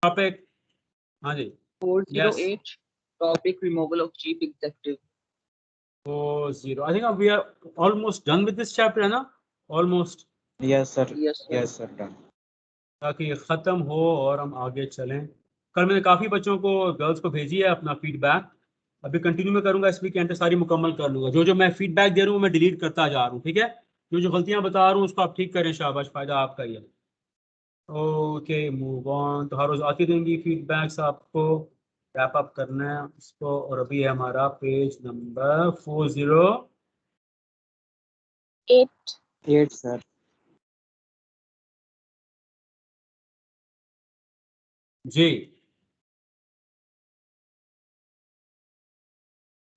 Topic, हाँ जी 408 topic removal of chief executive. 40 I think we are almost done with this chapter है ना, almost. Yes sir. Yes sir. Yes sir, done. ताकि ये ख़त्म हो और हम आगे चलें। कल मैंने काफ़ी बच्चों को, गर्ल्स को भेजी है अपना फीडबैक, अभी कंटिन्यू में करूंगा, इस वीकेंड सारी मुकम्मल कर लूंगा। जो जो मैं फीडबैक दे रहा हूँ मैं डिलीट करता जा रहा हूँ, ठीक है। जो जो गलतियां बता रहा हूँ उसको आप ठीक करें, शाबाश, फायदा आपका ही है। Okay move on. तो हर रोज आती रहेंगी फीडबैक्स, आपको रैप अप करना है उसको। और अभी है हमारा पेज नंबर 8 sir. जी।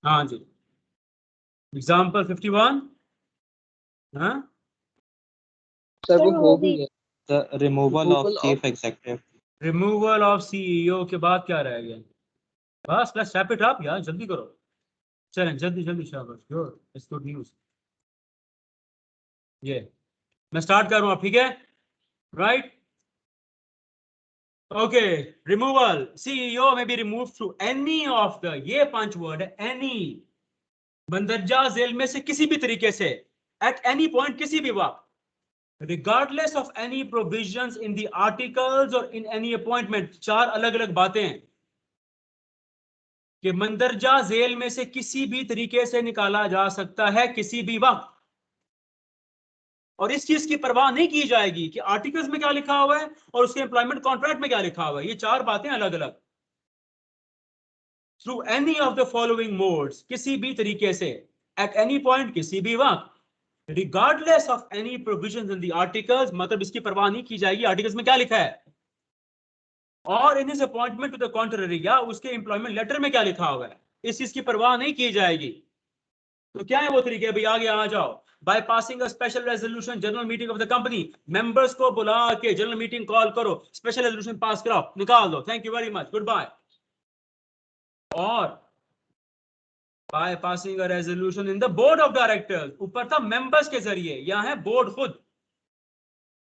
हाँ जी, एग्जाम्पल 51। हाँ सर वो हो भी है। The removal of Removal chief of- executive. Removal of CEO के बाद क्या रह गया? बस लेट्स रैप इट अप यार, जल्दी करो, चलें जल्दी जल्दी, शाबाश, गुड, इट्स गुड न्यूज़। ये मैं स्टार्ट करूँ, ठीक है, राइट? ओके, रिमूवल, सीईओ में be remove through any of the, ये 5 वर्ड है, एनी, मंदरजा जेल में से किसी भी तरीके से, एट एनी पॉइंट, किसी भी वक्त, regardless of any provisions in the articles or in any appointment। 4 अलग अलग बातें हैं कि मंदरजा जेल में से किसी भी तरीके से निकाला जा सकता है किसी भी वक्त, और इस चीज की परवाह नहीं की जाएगी कि आर्टिकल्स में क्या लिखा हुआ है और उसके एम्प्लॉयमेंट कॉन्ट्रैक्ट में क्या लिखा हुआ है। ये 4 बातें अलग अलग। Through any of the following modes, किसी भी तरीके से, एट एनी पॉइंट, किसी भी वक्त, regardless of any provisions in the articles, मतलब इसकी परवाह नहीं की जाएगी आर्टिकल्स में क्या लिखा है, और in his appointment to the contrary, या उसके एम्प्लॉयमेंट लेटर में क्या लिखा हुआ है, इस चीज की परवाह नहीं की जाएगी। तो क्या है वो तरीके? भाई आगे आ जाओ। By passing a special resolution general meeting of the company, members को बुला के जनरल मीटिंग कॉल करो, स्पेशल रेजोल्यूशन पास कराओ, निकाल दो, thank you very much, good bye. और by passing a resolution in the board of directors, ऊपर था मेंबर्स के जरिए, यहां है बोर्ड खुद,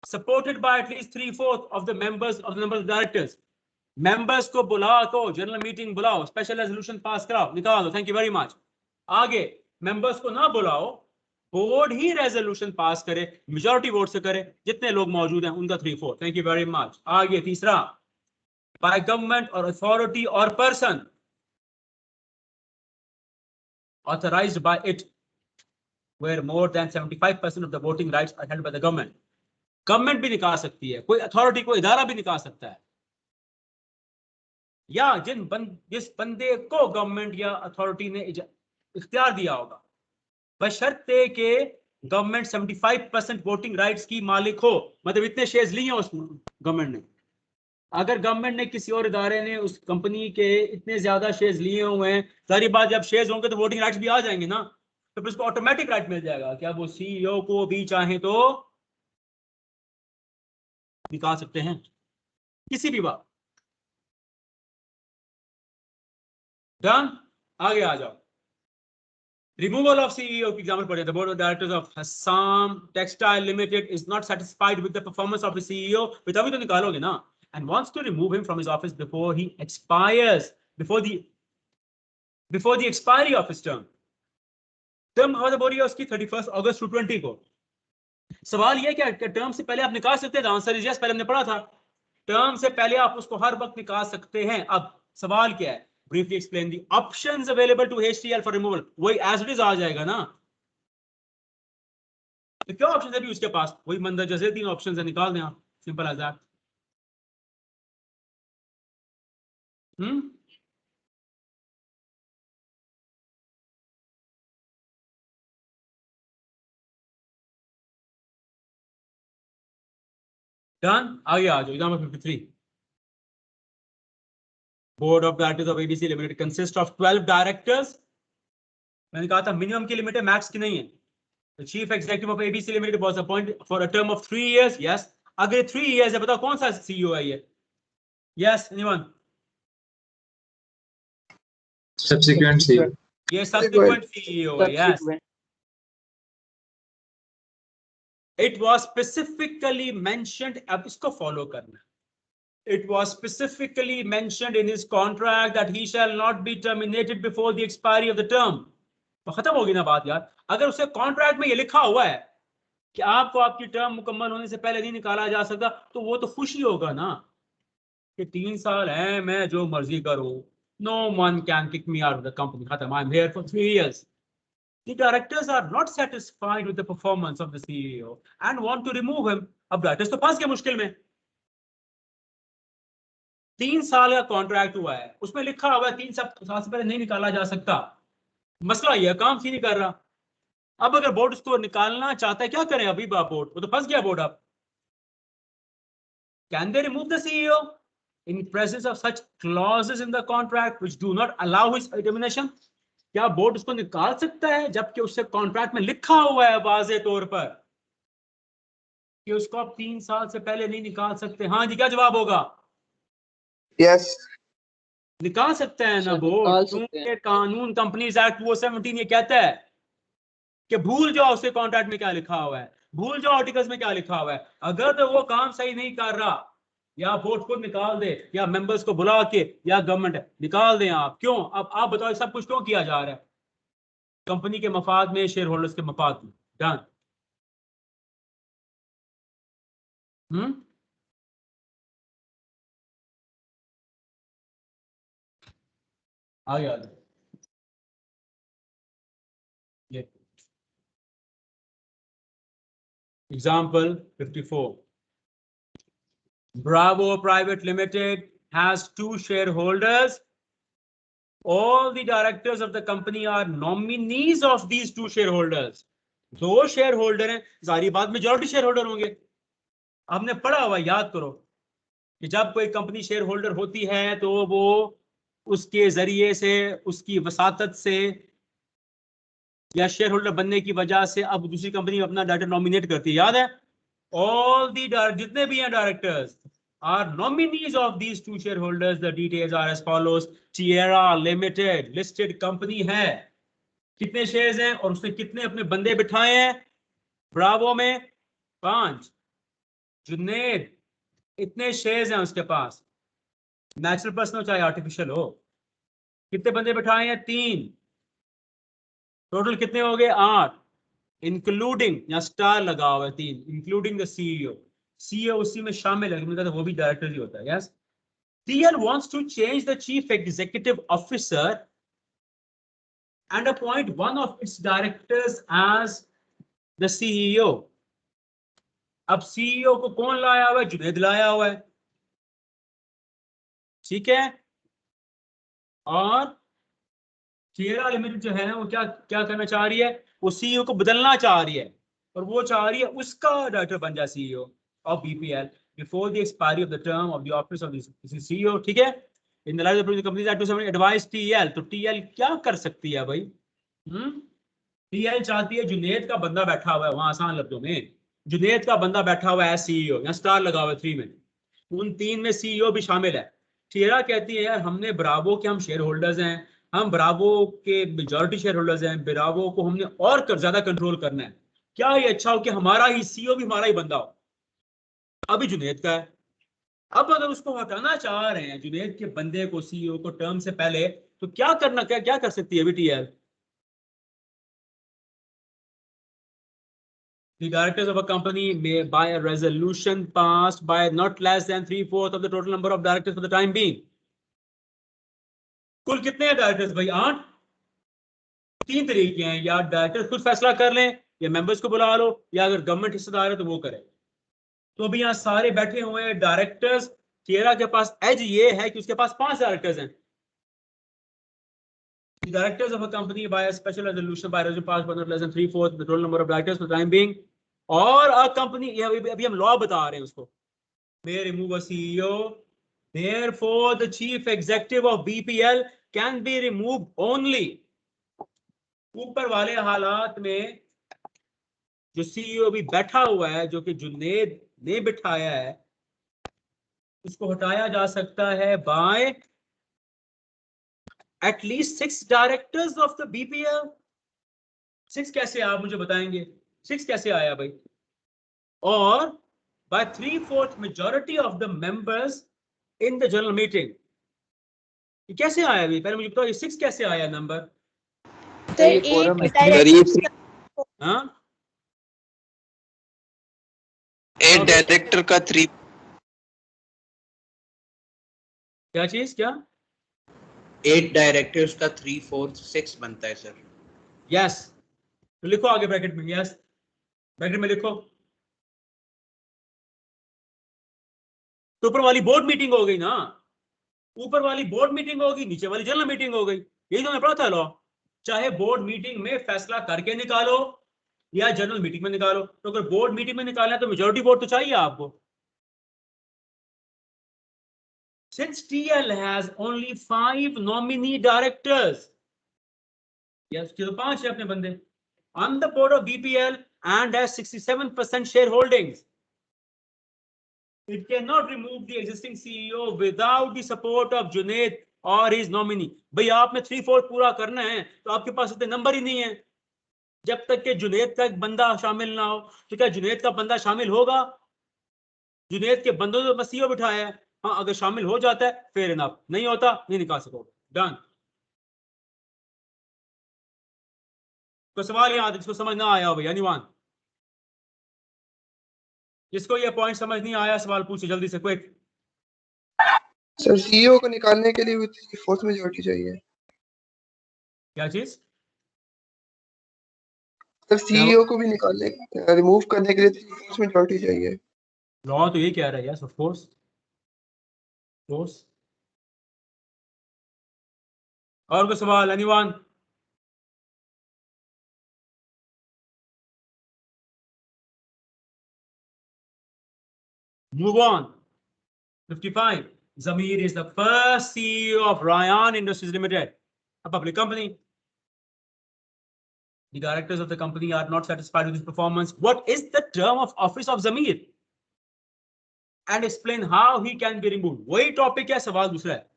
supported by at least 3/4 of the members of the number of directors. Members को बुला को जनरल मीटिंग बुलाओ, स्पेशल रेजोल्यूशन पास कराओ, निकाल दो, थैंक यू वेरी मच। आगे मेंबर्स को ना बुलाओ, बोर्ड ही रेजोल्यूशन पास करे, मेजॉरिटी वोट से करे, जितने लोग मौजूद हैं उनका 3/4, थैंक यू वेरी मच। आगे तीसरा, बाय गवर्नमेंट और अथॉरिटी और person authorized by it where more than 75% of the voting rights are held by the government। Government भी निकाल सकती है, कोई अथॉरिटी, कोई इदारा भी निकाल सकता है, या जिस बंदे को गवर्नमेंट या अथॉरिटी ने इख्तियार दिया होगा, बशर्ते के गवर्नमेंट 75% वोटिंग राइट्स की मालिक हो, मतलब इतने शेयर्स लिए उस गवर्नमेंट ने। अगर गवर्नमेंट ने, किसी और इदारे ने उस कंपनी के इतने ज्यादा शेयर्स लिए हुए हैं, सारी बात, जब शेयर्स होंगे तो वोटिंग राइट्स भी आ जाएंगे ना, तो फिर उसको ऑटोमेटिक राइट मिल जाएगा, क्या वो सीईओ को भी चाहे तो निकाल सकते हैं किसी भी बात। डन, आगे आ जाओ। Removal of CEO की एग्जांपल पढ़े। The board of directors of Assam Textile Limited is not satisfied with the performance of the CEO, तभी तो निकालोगे ना, and wants to remove him from his office before he expires, before the expiry of his term। Term खत्म हो रही है उसकी 31 अगस्त 2020 को। सवाल यह क्या टर्म से पहले आप निकाल सकते हैं? आंसर इज यस, पहले हमने पढ़ा था, टर्म से पहले आप उसको हर वक्त निकाल सकते हैं। अब सवाल क्या है? Briefly explain the options available to HTL for removal, वही एज इट इज आ जाएगा ना। तो क्या ऑप्शन है भी उसके पास? वही मंदरजा जेल 3 ऑप्शन है, निकाल दें आप, सिंपल एज दैट। डन, आगे आ जाओ। Example 53, board of directors of ABC limited consist of 12 directors. मैंने कहा था मिनिमम की लिमिट है, मैक्स की नहीं है। The chief executive of ABC Limited was appointed for a term of 3 years. Yes. अगर 3 years है, बताओ कौन सा CEO है ये? Yes, anyone? Subsequent CEO. ये subsequent CEO है. Yes. It was specifically mentioned, अब इसको फॉलो करना, it was specifically mentioned in his contract that he shall not be terminated before the expiry of the term. तो खत्म होगी ना बात यार। अगर उसे कॉन्ट्रैक्ट में ये लिखा हुआ है कि आपको आपकी टर्म मुकम्मल होने से पहले नहीं निकाला जा सकता, तो वो तो खुशी होगा ना कि 3 साल है, मैं जो मर्जी करूं, no one can kick me out of the company, खत्म, I'm here for 3 years. The directors are not satisfied with the performance of the CEO and want to remove him. अब डायरेक्टर्स तो फंस गए मुश्किल में। 3 साल का कॉन्ट्रैक्ट हुआ है, उसमें लिखा हुआ है 3 साल से पहले नहीं निकाला जा सकता। मसला यह काम ही नहीं कर रहा। अब अगर बोर्ड उसको निकालना चाहता है, क्या करें अभी बोर्ड? वो तो फंस गया बोर्ड। अब can they remove the CEO in presence of such clauses in the contract which do not allow his termination? क्या बोर्ड उसको निकाल सकता है जबकि उससे कॉन्ट्रैक्ट में लिखा हुआ है वाज़े तौर पर कि उसको आप 3 साल से पहले नहीं निकाल सकते? हाँ जी, क्या जवाब होगा? यस, निकाल सकते हैं ना बोर्ड, क्योंकि कानून कंपनीज एक्ट 217 ये कहता है कि भूल जाओ उसके कॉन्ट्रैक्ट में क्या लिखा हुआ है, भूल जाओ आर्टिकल्स में क्या लिखा हुआ है। अगर तो वो काम सही नहीं कर रहा, या बोर्ड खुद निकाल दे या मेंबर्स को बुला के या गवर्नमेंट निकाल दें। आप क्यों? अब आप बताओ सब कुछ क्यों किया जा रहा है? कंपनी के मफाद में, शेयर होल्डर्स के मफाद में। डन। आगे ये example 54। Bravo Private Limited has 2 shareholders. All the directors of the company are nominees of these 2 shareholders. 2 shareholder हैं, जारी बात मेजॉरिटी शेयर होल्डर होंगे। आपने पढ़ा हुआ, याद करो कि जब कोई कंपनी शेयर होल्डर होती है तो वो उसके जरिए से, उसकी वसातत से या शेयर होल्डर बनने की वजह से अब दूसरी कंपनी अपना डायरेक्टर नॉमिनेट करती है। याद है? All the जितने भी हैं directors are nominees of these 2 shareholders. The details are as follows. Tierra Limited listed company है, कितने शेयर्स हैं और उसने कितने अपने बंदे बिठाए हैं? ब्रावो में 5, जुनैद इतने शेयर्स हैं उसके पास, नेचुरल पर्सन हो चाहे आर्टिफिशियल हो। कितने बंदे बिठाए हैं? 3। टोटल कितने हो गए? 8, इंक्लूडिंग, या स्टार लगा हुआ है 3, इंक्लूडिंग द सीईओ। सीईओ उसी में शामिल है, मतलब वो भी डायरेक्टर ही होता है। Yes. TL wants to change the chief executive officer and appoint one of its directors as the CEO. अब सीईओ को कौन लाया हुआ है? जुनैद लाया हुआ है, ठीक है। और टिएरा लिमिटेड जो है ना, वो क्या क्या करना चाह रही है? वो सीईओ को बदलना चाह रही है, और वो चाह रही है उसका डायरेक्टर बन जाए CEO of BPL before the expiry of the term of the office of the CEO, ठीक है। In the light of the companies act 270 advice TL. तो टीएल क्या कर सकती है भाई? टीएल चाहती है, जुनैद का बंदा बैठा हुआ है वहां, आसान लफ्जों में जुनैद का बंदा बैठा हुआ है सीईओ, यहाँ स्टार लगा हुआ है 3 में, उन 3 में सीईओ भी शामिल है। टिएरा कहती है यार हमने ब्रावो के, हम शेयर होल्डर्स हैं, हम ब्रावो के मेजॉरिटी शेयर होल्डर्स हैं, ब्रावो को हमने और ज्यादा कंट्रोल करना है। क्या ये अच्छा हो कि हमारा ही सीईओ भी हमारा ही बंदा हो? अभी जुनैद का है। अब अगर उसको हटाना चाह रहे हैं जुनैद के बंदे को, सीईओ को, टर्म से पहले, तो क्या करना, क्या कर सकती है अभी TL? The directors of a company may, by a resolution passed by not less than 3/4 of the total number of directors for the time being. कुल कितने हैं डायरेक्टर्स भाई? 8। 3 तरीके हैं, या डायरेक्टर्स खुद फैसला कर लें, या मेंबर्स को बुला लो, या अगर गवर्नमेंट हिस्सेदार है तो वो करे। तो अभी यहाँ सारे बैठे हुए हैं डायरेक्टर्स। टिएरा के पास एज ये है कि उसके पास 5 डायरेक्टर्स हैं। The directors of a company by a special resolution by resolution passed by not less than 3/4 of the total number of directors for the time being, और a company, अभी हम law बता रहे हैं उसको, may remove a CEO. Therefore, the chief executive of BPL can be removed only. ऊपर वाले हालात में जो सीईओ भी बैठा हुआ है, जो कि जुनैद ने बिठाया है, उसको हटाया जा सकता है bye at least 6 directors of the BPL. 6 कैसे आप मुझे बताएंगे? 6 कैसे आया भाई? और by 3/4 majority of the members in the general meeting. ये कैसे आया अभी? पहले मुझे बताओ ये 6 कैसे आया नंबर? सर ये quorum है। हाँ 8 डायरेक्टर का 3 क्या चीज क्या? 8 डायरेक्टर्स का 3, 4, 6 बनता है सर। यस तो लिखो आगे ब्रैकेट में, यस ब्रैकेट में लिखो। तो ऊपर वाली बोर्ड मीटिंग हो गई ना, ऊपर वाली बोर्ड मीटिंग होगी, नीचे वाली जनरल मीटिंग हो गई। यही तो मैं पढ़ा था लॉ। चाहे बोर्ड मीटिंग में फैसला करके निकालो या जनरल मीटिंग में निकालो, तो अगर बोर्ड मीटिंग में निकालना है तो मेजॉरिटी वोट तो चाहिए आपको। Since TL has only 5 nominee directors, yes, तो 5 है अपने बंदे on the board of BPL and has 67% shareholdings. It cannot remove the existing CEO without the support of Junaid or his nominee. भाई आपने 3/4 पूरा करना है तो आपके पास इतने नंबर ही नहीं है। जब तक के जुनैद का एक बंदा शामिल ना हो, तो क्या जुनैद का बंदा शामिल होगा? जुनैद के बंदों ने बस CEO बिठाया है। हाँ अगर शामिल हो जाता है फेयर इनफ, नहीं होता नहीं निकाल सकोगे। डन। तो सवाल याद है, जिसको समझ ना आया हो भैया निवान, जिसको ये पॉइंट समझ नहीं आया सवाल पूछे जल्दी से क्विक। सर सीईओ को निकालने के लिए भी 3/4 मेजॉरिटी चाहिए। क्या चीज? सर सीईओ को भी निकालने रिमूव करने के लिए 3/4 मेजॉरिटी चाहिए। लॉ तो ये कह रहा है यस ऑफ कोर्स। और कोई सवाल anyone? Move on. 55. Zamir is the first CEO of Rayan Industries Limited, a public company. The directors of the company are not satisfied with his performance. What is the term of office of Zamir? And explain how he can be removed. वही topic है, सवाल दूसरा है।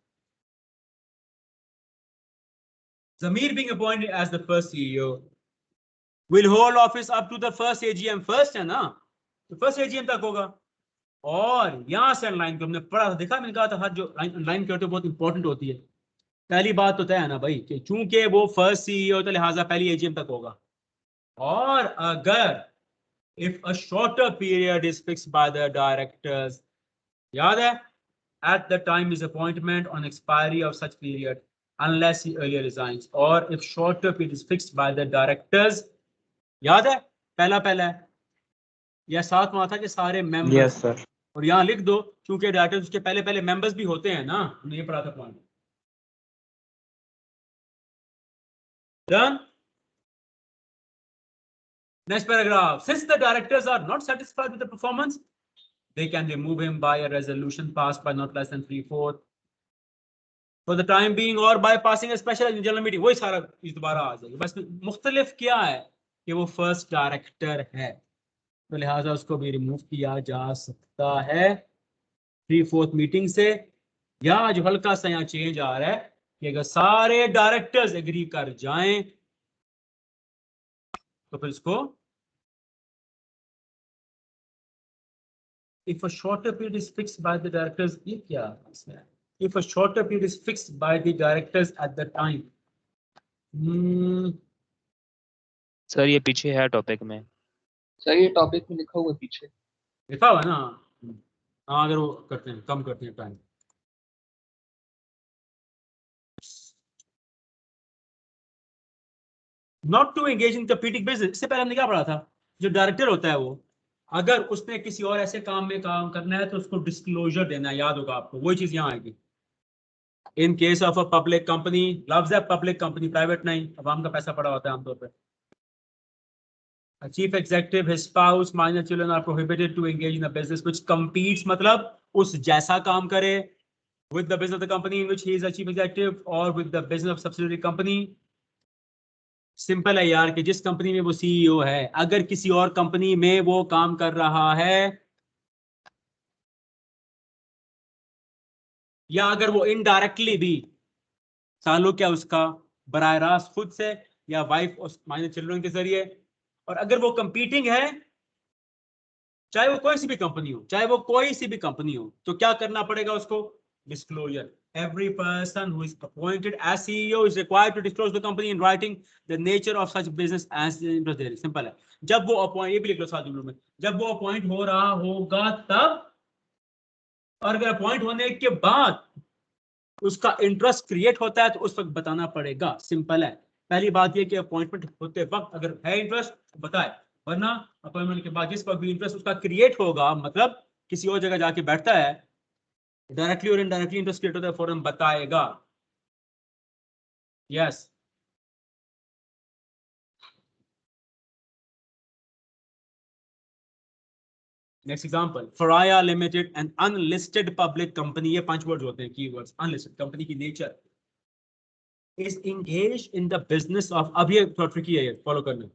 Zamir being appointed as the first CEO will hold office up to the first AGM. First है ना, तो first AGM तक होगा। और यहां से लाइन को हमने पढ़ा था, देखा मैंने कहा था हर जो लाइन करते बहुत इंपॉर्टेंट होती है। पहली बात तो तय है ना भाई कि चूंकि वो फर्स्ट सीईओ तो लिहाजा पहली एजीएम तक होगा। और अगर if a shorter period is fixed by the directors, याद है, at the time is appointment on expiry of such period unless he earlier resigns, और if shorter period is fixed by the directors, याद है पहला है या साथ में था कि सारे मेंबर्स। Yes sir. और यहाँ लिख दो क्योंकि डायरेक्टर्स उसके पहले मेंबर्स भी होते हैं ना, हमने ये पढ़ा था point. Done. Next paragraph. Since the directors are not satisfied with the performance, they can remove him by a resolution passed by not less than 3/4 for the time being, or by passing a special general meeting. वही सारा इस दोबारा आ जाएगी। बस मुख्तलिफ क्या है कि वो फर्स्ट डायरेक्टर है, तो लिहाजा उसको भी रिमूव किया जा सकता है 3/4 मीटिंग से। या जो हल्का सा यहाँ चेंज आ रहा है कि अगर सारे डायरेक्टर्स एग्री कर जाएं तो फिर इसको if a shorter period is fixed by the directors, ये क्या है? If a shorter period is fixed by the directors at the time, sir ये पीछे है टॉपिक में। सर ये टॉपिक में लिखा हुआ पीछे लिखा हुआ ना। हाँ अगर वो करते हैं कम करते हैं time. Not to engage in competing business, इससे पहले हमने क्या पढ़ा था, जो डायरेक्टर होता है वो अगर उसने किसी और ऐसे काम में काम करना है तो उसको डिस्क्लोजर देना है, याद होगा आपको, वही चीज यहाँ आएगी। In case of a public company, लफ्ज है पब्लिक कंपनी, प्राइवेट नहीं, अवाम का पैसा पड़ा होता है आमतौर पर। Chief executive, his spouse, minor children are prohibited to engage in a business which competes, मतलब उस जैसा काम करे with the business of the company in which he is a chief executive or with the business of subsidiary company। Simple है यार कि जिस company में वो सीईओ है अगर किसी और कंपनी में वो काम कर रहा है या अगर वो इनडायरेक्टली भी ताल्लुक है उसका बराह रास्त खुद से या वाइफ और माइनर चिल्ड्रन के जरिए, और अगर वो कंपीटिंग है चाहे वो कोई सी भी कंपनी हो, तो क्या करना पड़ेगा उसको, disclosure. Every person who is appointed as CEO is required to disclose the company in writing the nature of such business as the interest there. Simple है. जब वो अपॉइंट, ये भी लिख लो साथ में, जब वो अपॉइंट हो रहा होगा तब, और अगर अपॉइंट होने के बाद उसका इंटरेस्ट क्रिएट होता है तो उस वक्त बताना पड़ेगा. सिंपल है. पहली बात ये कि अपॉइंटमेंट होते वक्त अगर है इंटरेस्ट तो बताए, वरना अपॉइंटमेंट के बाद जिस वक्त भी इंटरेस्ट उसका क्रिएट होगा, मतलब किसी और जगह जाके बैठता है, डायरेक्टली और इनडायरेक्टली इंटरेस्ट क्रिएट होता है, फौरन बताएगा. Yes. Next example, Faraya limited, an unlisted public company. ये 5 वर्ड्स होते हैं, कीवर्ड्स. अनलिस्टेड कंपनी की nature is engaged in the business of, अब ये थोड़ा ट्रिकी है, ये फॉलो करना.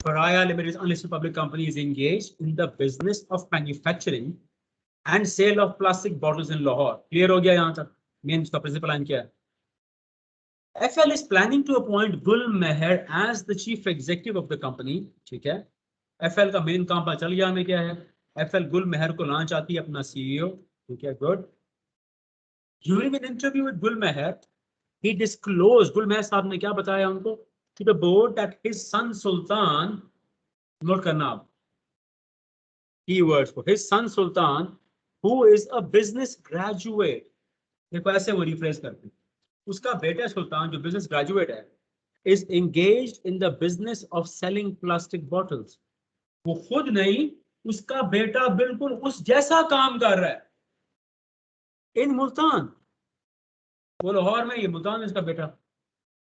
Faraya Limited, unlisted public company, is engaged in the business of manufacturing and sale of plastic bottles in Lahore. Clear हो गया यहाँ तक? मेन इसका प्रिंसिपल लाइन क्या है? FL is planning to appoint Gul Meher as the chief executive of the company. ठीक है? FL का मेन काम पता चल गया हमें क्या है? FL Gul Meher को लाना चाहती है अपना CEO. ठीक है? Good. During an interview with Gul Meher, he disclosed, Gul Meher साहब ने क्या बताया उनको, to the board that his son Sultan, note करना आप keywords को, his son Sultan, who is a business graduate, देखो ऐसे वो रिफ्रेश करते हैं, उसका बेटा सुल्तान जो बिजनेस ग्रेजुएट है, is engaged in the business of selling plastic bottles. वो खुद नहीं, उसका बेटा बिल्कुल उस जैसा काम कर रहा है इन मुल्तान, वो लाहौर में, ये मुल्तान में इसका बेटा.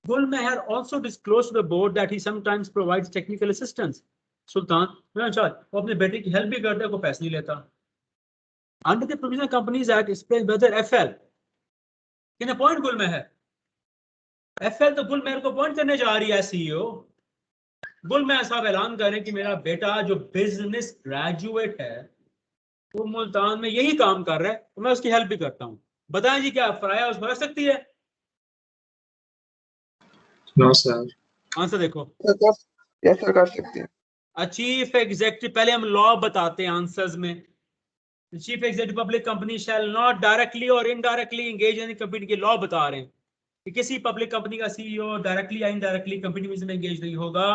Gul Meher also disclosed to the board that he sometimes provides technical assistance. Sultan, वो अपने बेटे की हेल्प भी करता है, कोई पैसे नहीं लेता. Under the Provisional Companies Act, explain whether FL can appoint Gul Meher. FL तो Gul Meher को अपॉइंट करने जा रही है CEO. Gul Meher साहब ऐलान करें कि मेरा बेटा जो बिजनेस ग्रेजुएट है वो मुल्तान में यही काम कर रहा है, तो मैं उसकी हेल्प भी करता हूँ. बताएं जी, क्या फराया उस हो सकती है? No, sir. आंसर देखो. यस सर, कर सकते हैं. चीफ एग्जीक्यूटिव, पहले हम लॉ बताते हैं आंसर्स में. Chief executive public company shall not directly और इनडायरेक्टली एंगेज इन कंपनी के लॉ बता रहे हैं कि किसी पब्लिक कंपनी का CEO डायरेक्टली या इनडायरेक्टली कंपनी में एंगेज नहीं होगा.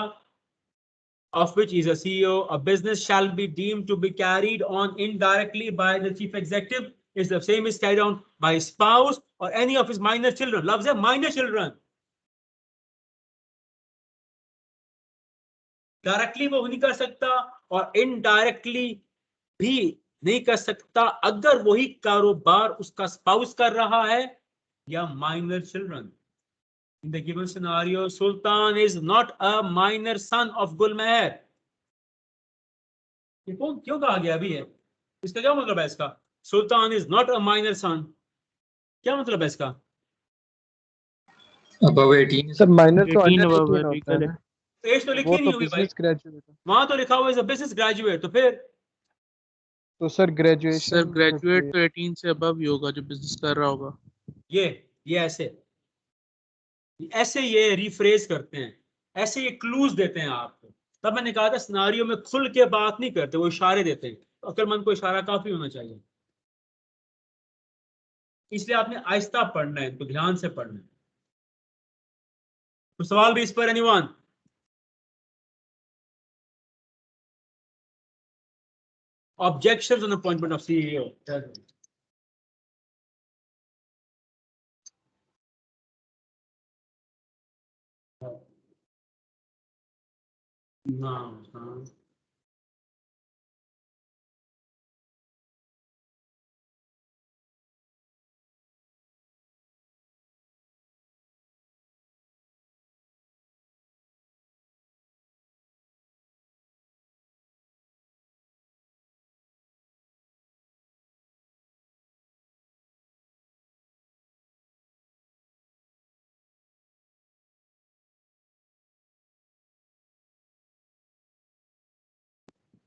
of which is a CEO, a business shall be deemed to be carried on indirectly by the chief executive is the same is carried on by his spouse or any of his minor children. Loves है minor children. Directly वो नहीं कर सकता और indirectly भी नहीं कर सकता अगर वही कारोबार उसका स्पाउस कर रहा है या minor children. In the given scenario, Sultan is not a minor son of Gul Meher. ये क्यों कहा गया अभी है? इसका क्या मतलब है इसका? Sultan is not a minor son. क्या मतलब है इसका? Above 18. सर माइनर तो 18 अंडर above 18 होता है. एज तो लिखी वो नहीं तो हुई भाई. बिजनेस ग्रेजुएट है. वहां तो लिखा हुआ है बिजनेस ग्रेजुएट. तो फिर तो सर ग्रेजुएशन, सर ग्रेजुएट तो 18 से अबव ही होगा जो बिजनेस कर रहा होगा. ये ऐसे ये रिफ्रेज करते हैं, ऐसे ये क्लूज देते हैं आपको. तब मैंने कहा था सिनारियो में खुल के बात नहीं करते, वो इशारे देते हैं. अक्लमंद को इशारा काफी होना चाहिए, इसलिए आपने आहिस्ता पढ़ना है, तो ध्यान से पढ़ना है. तो सवाल भी इस पर anyone? Objections on appointment of CEO. No.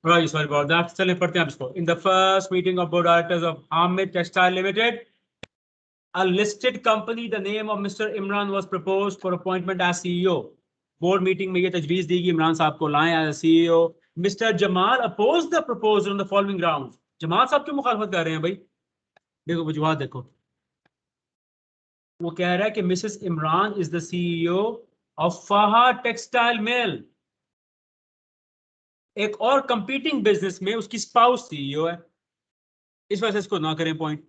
Right, sorry about that. चलिए पढ़ते हैं इसको. In the first meeting of board directors of Hamid Textile Limited, a listed company, the name of Mr. Imran was proposed for appointment as CEO. Board meeting में ये तजवीज़ दी कि इमरान साहब को लाएं as CEO. Mr. Jamal opposed the proposal on the following grounds. Jamal साहब क्यों मुखालफत कर रहे हैं भाई? देखो वजूहात देखो. वो कह रहा है कि Mrs Imran is the CEO of Fahad textile mill. एक और कंपीटिंग बिजनेस में उसकी स्पाउस सीईओ है, इस वजह से इसको ना करें point.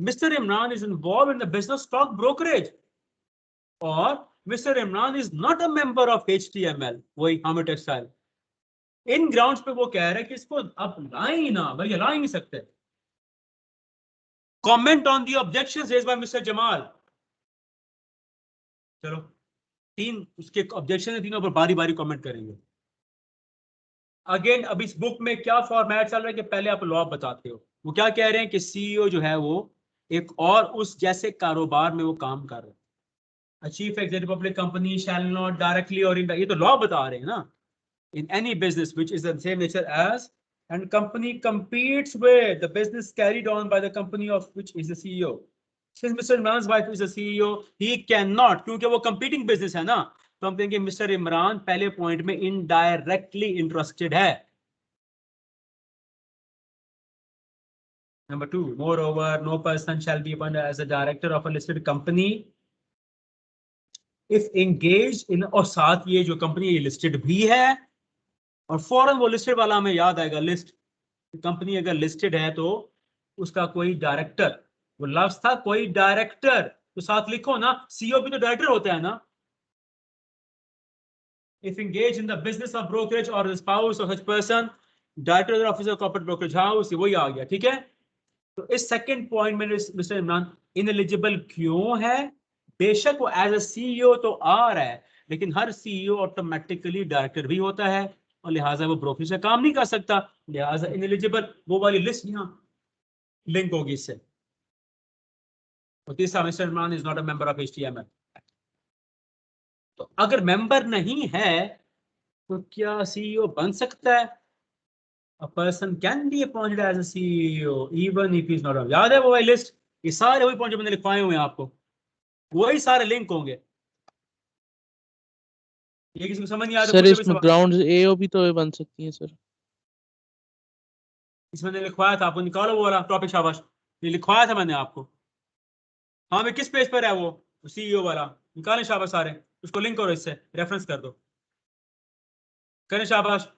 Mister Imran is involve in the business stock brokerage, और mister Imran is not a member of HTML, वही हामिद टेक्सटाइल। इन ग्राउंड्स पे वो कह रहा है कि इसको अब लाएं ही ना, भाई ला ही नहीं सकते। Comment on the objections raised bye mister Jamal. चलो, 3 उसके ऑब्जेक्शन है, तीनों पर बारी बारी कमेंट करेंगे। अगेन अब इस बुक में क्या फॉर्मेट चल रहा है कि पहले आप लॉ बताते हो। वो क्या कह रहे हैं कि सीईओ जो है वो एक और उस जैसे कारोबार में वो काम कर रहे हैं। A chief executive of public company shall not directly or indirectly, ये तो लॉ बता रहे हैं ना, in any business which is the same nature as and company competes with the business carried on by the company of which is the CEO. Since Mr. Imran's wife is the CEO, he cannot, क्योंकि वो competing business है ना, तो हम कहेंगे mister Imran पहले point में indirectly interested है। Number 2, moreover, no person shall be appointed as a director of a listed company if engaged in, और साथ ये जो कंपनी ये लिस्टेड भी है, और फौरन वो लिस्टेड वाला हमें याद आएगा, लिस्ट कंपनी अगर लिस्टेड है तो उसका कोई डायरेक्टर, वो लफ्ज था कोई डायरेक्टर, तो साथ लिखो ना, सीईओ भी तो डायरेक्टर होता है ना। If engaged in the business of brokerage or the spouse of such person, director or officer of corporate brokerage house, वही आ गया, ठीक है। तो इस सेकंड पॉइंट में मिस्टर इमरान इनएलिजिबल क्यों है? बेशक वो एज अ सीईओ तो आ रहा है, लेकिन हर सीईओ ऑटोमेटिकली डायरेक्टर भी होता है, और लिहाजा वो ब्रोकरेज से काम नहीं कर सकता, लिहाजा इनएलिजिबल। वो वाली लिस्ट यहाँ लिंक होगी इससे। और तीसरा, mister Imran is not a member of HTML। तो अगर मेंबर नहीं है तो क्या सीईओ बन सकता है? A person can be appointed as a CEO even if he is not a, याद है वो वाली लिस्ट? ये सारे वही पॉइंट जो मैंने लिखवाए हुए हैं आपको, वही सारे लिंक होंगे। ये किसी को समझ नहीं आ रहा? सर पूछो भी इसमें सवाल। ग्राउंड्स एओ भी तो बन सकती है सर। इसमें मैंने लिखवाया था, आपको निकालो वो वाला टॉपिक, शाबाश, ये लिखवाया था मैंने आपको। हाँ, मैं किस पेज पर है वो सीईओ वाला? निकालें शाबाश सारे, उसको लिंक करो, इससे रेफरेंस कर दो, करें शाबाश।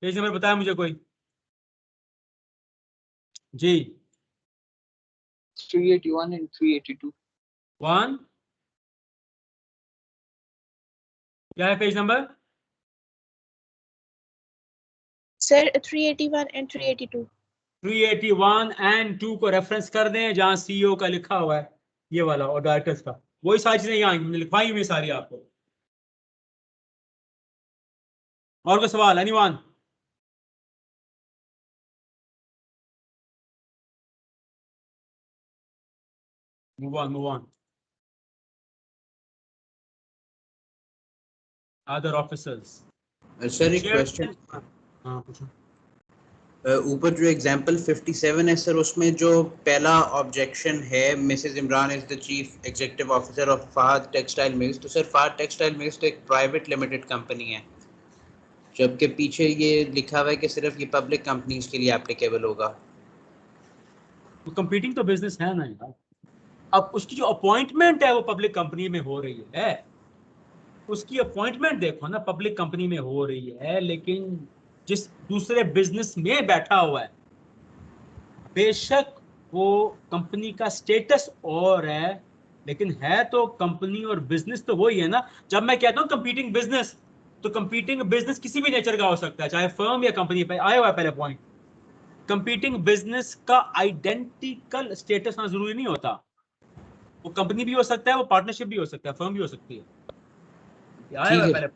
पेज नंबर बताया मुझे कोई जी? 381 and 382. 1 क्या है page number? Sir 381 and 382. 381 and 2 को रेफरेंस कर दें, जहां सीईओ का लिखा हुआ है ये वाला, और डायरेक्टर्स का, वही सारी चीजें यहाँ आएंगी, लिखवाई हुई सारी आपको। और कोई सवाल? Anyone? Move on. Other officers. Sir एक क्वेश्चन, हाँ पूछो। ऊपर जो एग्जांपल 57 है सर, उसमें जो पहला ऑब्जेक्शन है, Mrs Imran is the chief executive officer of Fahad textile mills, तो सर फहाद टेक्सटाइल मिल्स तो एक प्राइवेट लिमिटेड कंपनी है, जबकि पीछे ये लिखा हुआ है कि सिर्फ ये पब्लिक कंपनीज के लिए एप्लीकेबल होगा। तो कंपीटिंग तो बिजनेस है ना यार। अब उसकी जो अपॉइंटमेंट है वो पब्लिक कंपनी में हो रही है, उसकी अपॉइंटमेंट देखो ना, पब्लिक कंपनी में हो रही है, लेकिन जिस दूसरे बिजनेस में बैठा हुआ है, बेशक वो कंपनी का स्टेटस और है, लेकिन है तो कंपनी और बिजनेस तो वही है ना। जब मैं कहता हूँ कंपीटिंग बिजनेस, तो कंपीटिंग बिजनेस किसी भी नेचर का हो सकता है, चाहे फर्म या कंपनी पे आया हुआ है पहले पॉइंट। कंपीटिंग बिजनेस का आइडेंटिकल स्टेटस ना जरूरी नहीं होता, वो कंपनी भी हो सकता है, वो पार्टनरशिप भी हो सकता है, फर्म भी हो सकती है, आया हुआ है पहले।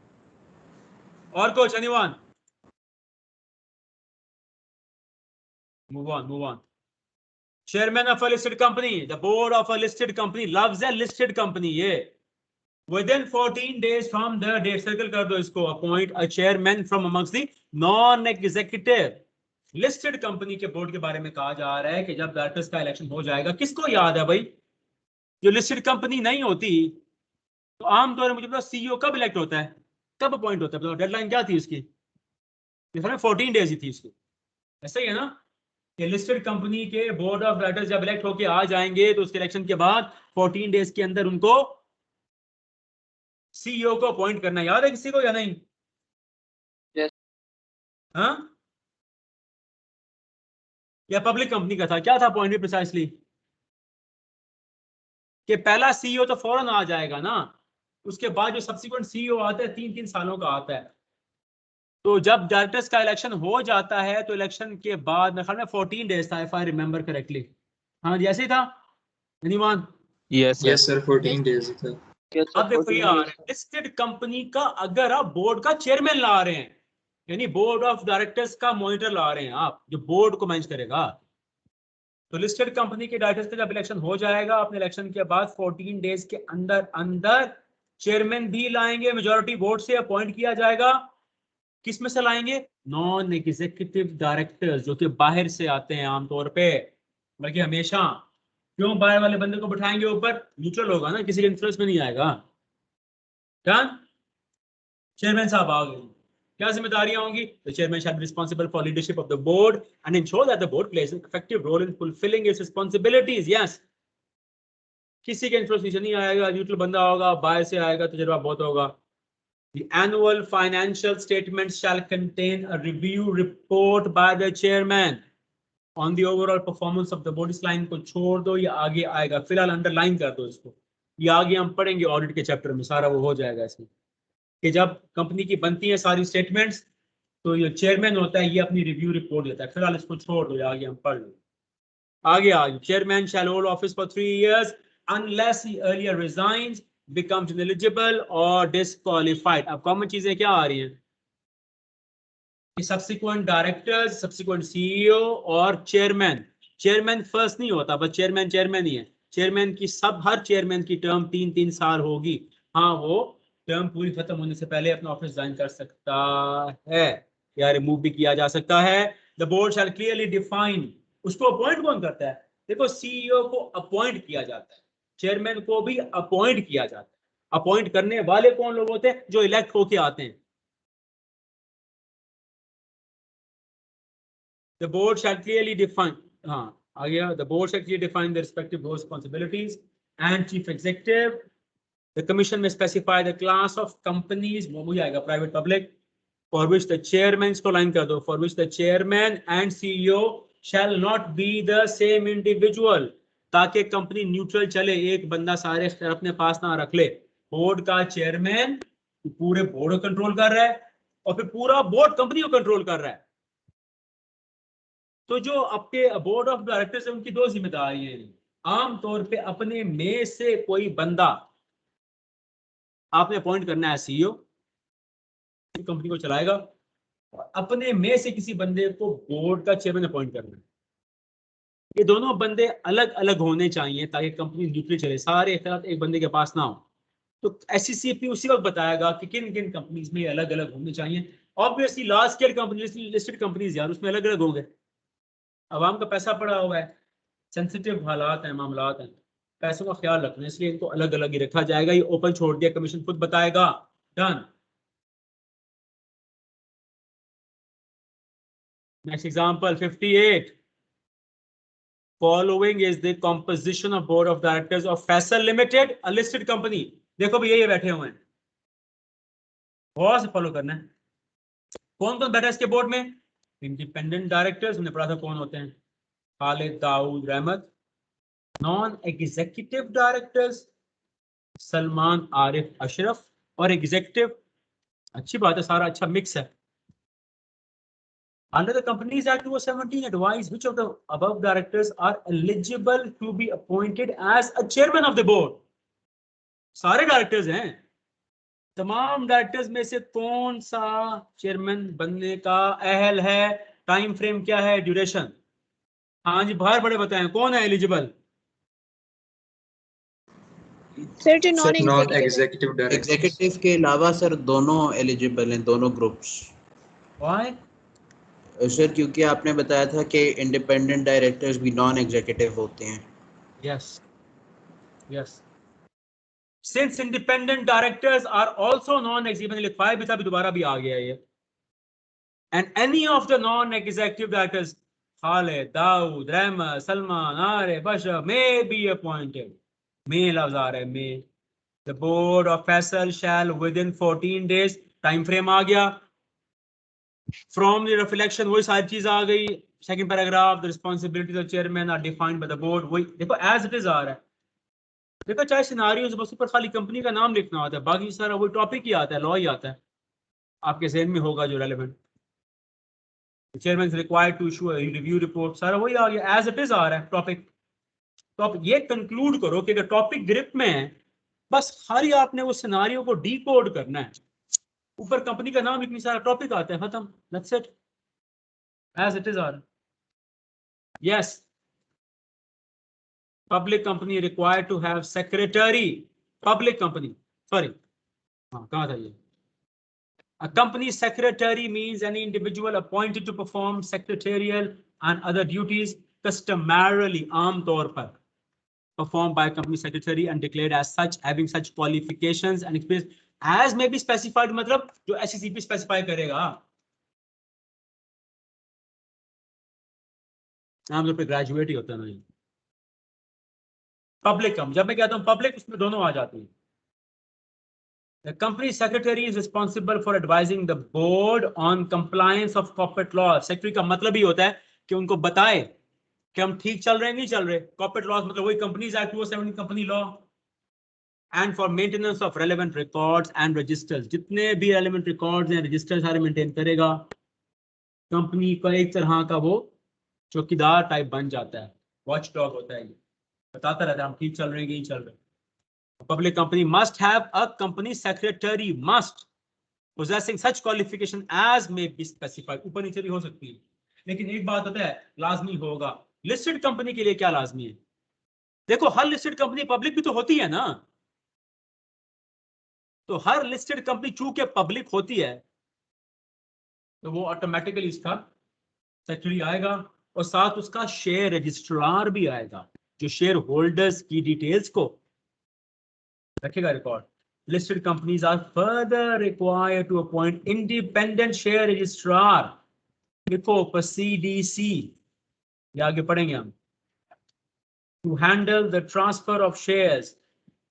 और कुछ? Anyone? Move on. Chairman of a listed company, the board of a listed company, loves a listed company, ये within 14 days from the date, circle कर दो इसको, appoint a chairman from amongst the non-executive listed company के board के बारे में कहा जा रहा है कि जब डायरेक्टर्स का इलेक्शन हो जाएगा, किसको याद है भाई, जो लिस्टेड कंपनी नहीं होती तो आमतौर पर मुझे पता सीईओ कब इलेक्ट होता है, कब अपॉइंट होता है, डेडलाइन क्या थी उसकी? 14 डेज ही थी उसकी, ऐसा ही है ना। कि लिस्टेड कंपनी के बोर्ड ऑफ डायरेक्टर्स जब इलेक्ट होके आ जाएंगे तो उसके इलेक्शन के बाद 14 डेज के अंदर उनको सीईओ को अपॉइंट करना, याद है किसी को या नहीं? Yes. हाँ, या पब्लिक कंपनी का था, क्या था पॉइंट भी प्रिसाइसली? कि पहला सीईओ तो फौरन आ जाएगा ना, उसके बाद जो सब्सिक्वेंट सीईओ आता है 3-3 सालों का आता है। तो जब डायरेक्टर्स का इलेक्शन हो जाता है तो इलेक्शन के बाद मेरे ख्याल में 14 डेज था, इफ आई रिमेंबर करेक्टली। हाँ जी, ऐसे ही था। Anyone? Yes, sir. Yes, sir. 14 days था. Yes, sir. अब देखो 14 यार, days. लिस्टेड कंपनी का अगर आप बोर्ड का चेयरमैन ला रहे हैं, यानी बोर्ड ऑफ डायरेक्टर्स का मॉनिटर ला रहे हैं आप, जो बोर्ड को मैनेज करेगा, तो लिस्टेड कंपनी के डायरेक्टर्स का जब इलेक्शन हो जाएगा, अपने इलेक्शन के बाद 14 डेज के अंदर अंदर चेयरमैन भी लाएंगे, मेजॉरिटी वोट से अपॉइंट किया जाएगा। किस में से लाएंगे? नॉन एग्जीक्यूटिव डायरेक्टर्स, जो कि बाहर से आते हैं आमतौर पे, बल्कि हमेशा। क्यों बाहर वाले बंदे को बिठाएंगे ऊपर? न्यूट्रल होगा ना, किसी के इन्फ्लुएंस में नहीं आएगा। क्या चेयरमैन साहब आ गए, क्या जिम्मेदारियां होंगी? The chairman shall be responsible for leadership of the board and ensure that the board plays an effective role in fulfilling its responsibilities. Yes. किसी के इन्फ्लुएंस नहीं आएगा, न्यूट्रल बंदा होगा, बाहर से आएगा, तजुर्बा बहुत होगा। The annual financial statements shall contain a review report by the chairman on the overall performance of the board. इस लाइन को छोड़ दो, ये आगे आएगा, फिलहाल अंडरलाइन कर दो इसको, ये आगे हम पढ़ेंगे ऑडिट के चैप्टर में, सारा वो हो जाएगा इसमें कि जब कंपनी की बनती है सारी स्टेटमेंट्स तो ये चेयरमैन होता है, ये अपनी रिव्यू रिपोर्ट देता है। फिलहाल इसको छोड़ दो, आगे हम पढ़ लो। आगे chairman shall hold office for 3 years unless he earlier resigns, becomes ineligible or disqualified। अब कॉमन चीजें क्या आ रही हैं कि सब्सिक्वेंट डायरेक्टर्स, सब्सिक्वेंट सीईओ और चेयरमैन। चेयरमैन फर्स्ट नहीं होता, बस चेयरमैन ही है। चेयरमैन की हर चेयरमैन की टर्म 3-3 साल होगी। हाँ, वो टर्म पूरी खत्म होने से पहले अपना ऑफिस ज्वाइन कर सकता है या रिमूव भी किया जा सकता है। The board shall clearly define, उसको अपॉइंट कौन करता है? देखो, सीईओ को अपॉइंट किया जाता है, चेयरमैन को भी अपॉइंट किया जाता है। अपॉइंट करने वाले कौन लोग होते हैं? जो इलेक्ट होके आते हैं। The board shall clearly define, हाँ आ गया, the board shall clearly define the respective roles, responsibilities and chief executive. The commission may specify the class of companies, वो आएगा private public, for which the chairman, इसको line कर दो, for which the chairman and CEO shall not be the same individual, ताकि company neutral चले, एक बंदा सारे इख्तियार अपने पास ना रख ले। बोर्ड का चेयरमैन पूरे बोर्ड को कंट्रोल कर रहा है और फिर पूरा बोर्ड कंपनी को कंट्रोल कर रहा है। तो जो आपके बोर्ड ऑफ डायरेक्टर्स है, उनकी 2 जिम्मेदारियां हैं। आमतौर पे अपने में से कोई बंदा आपने अपॉइंट करना है, सीईओ कंपनी को चलाएगा, और अपने में से किसी बंदे को बोर्ड का चेयरमैन अपॉइंट करना है। ये दोनों बंदे अलग अलग होने चाहिए ताकि कंपनी न्यूट्रल चले, सारे इख्तियार एक बंदे के पास ना हो। तो एससीसीपी उसी वक्त बताएगा कि किन किन कंपनीज में अलग अलग होने चाहिए। Obviously large scale company, listed companies यार, उसमें अलग अलग होंगे। आवाम का पैसा पड़ा हुआ है, सेंसिटिव हालात हैं, मामलात हैं, पैसों का ख्याल रखना, इसलिए इनको अलग अलग ही रखा जाएगा। ये ओपन छोड़ दिया, कमीशन खुद बताएगा। Done. Next example 58। Following is the composition of board of directors of Faisal limited, a listed company. देखो भैया, ये बैठे हुए हैं, बहुत से फॉलो करना है। कौन कौन बैठा है इसके बोर्ड में? इंडिपेंडेंट डायरेक्टर्स, हमने पढ़ा था कौन होते हैं, खालिद दाऊद रहमत। Non executive directors, Salman Arif Ashraf. और एग्जीक्यूटिव, अच्छी बात है, सारा अच्छा मिक्स है। Under the Companies Act 2017, advise which of the above directors are eligible to be appointed as a chairman of the board. सारे डायरेक्टर्स हैं, तमाम डायरेक्टर्स में से कौन सा चेयरमैन बनने का अहल है? टाइम फ्रेम क्या है, ड्यूरेशन? हाँ जी, बाहर बड़े बताएं कौन है एलिजिबल? सर जो non Non executive executive directors. Executive के अलावा सर दोनों एलिजिबल हैं, दोनों ग्रुप्स। Why? सर क्योंकि आपने बताया था कि इंडिपेंडेंट डायरेक्टर्स भी नॉन एग्जीक्यूटिव होते हैं। Yes. Yes. Since independent directors are also non-executive, लिखवाया भी था, अभी दोबारा भी आ गया ये। And any of the non-executive directors Khalid, Dawood, Rahma, Salman, Arif, Bashar may be appointed. May लफ्ज आ रहा है may. The board of Faisal shall within 14 days time frame आ गया. From the reflection वही सारी चीज आ गई. Second paragraph, the responsibilities of chairman are defined by the board. वही देखो as it is आ रहा है. देखो चाहे सिनारियों बस ऊपर खाली कंपनी का नाम लिखना होता है, बाकी सारा वही टॉपिक ही आता है, लॉ ही आता है, आपके जहन में होगा जो relevant. Chairman is required to issue a review report, सारा वही आ गया एज इट इज आ रहा है टॉपिक. तो आप ये कंक्लूड करो कि अगर टॉपिक ग्रिप में है, बस खाली आपने वो सिनारियो को डीकोड करना है, ऊपर कंपनी का नाम लिखनी, सारा टॉपिक आता है, खत्म, that's it, as it is आ रहा है. Yes, public company required to have secretary. Public company, sorry, हाँ कहाँ था ये? A company secretary means any individual appointed to perform secretarial and other duties customarily आम तौर पर performed by a company secretary and declared as such, having such qualifications and experience as may be specified. मतलब जो SECP specify करेगा. आम तौर पर graduate ही होता है ना. पब्लिक कम, जब मैं कहता हूं पब्लिक, उसमें दोनों आ जाती हैं. The company secretary is responsible for advising the board on compliance of corporate law. Secretary का मतलब ही होता है कि उनको बताए कि हम ठीक चल रहे हैं, नहीं चल रहे. कॉर्पोरेट लॉ मतलब वही companies act 270 company law. And for maintenance of relevant records and registers, जितने भी रेलेवेंट रिकॉर्ड्स हैं, रजिस्टर सारे मेंटेन करेगा. कंपनी का एक तरह का वो चौकीदार टाइप बन जाता है, वॉच डॉग होता है, ये बताता रहता है हम ठीक चल रहे हैं कि नहीं चल रहे. Public company must have a company secretary, must possessing such qualification as may be specified. ऊपर नीचे भी हो सकती है, लेकिन एक बात होता है लाजमी होगा. लिस्टेड कंपनी के लिए क्या लाजमी है? देखो हर लिस्टेड कंपनी पब्लिक भी तो होती है ना, तो हर लिस्टेड कंपनी चूंकि पब्लिक होती है तो वो ऑटोमेटिकली इसका सेक्रेटरी आएगा और साथ उसका शेयर रजिस्ट्रार भी आएगा, जो शेयर होल्डर्स की डिटेल्स को रखेगा record. Listed companies are further required to appoint independent share registrar. देखो पर CDC, ये आगे पढ़ेंगे हम, to handle the transfer of shares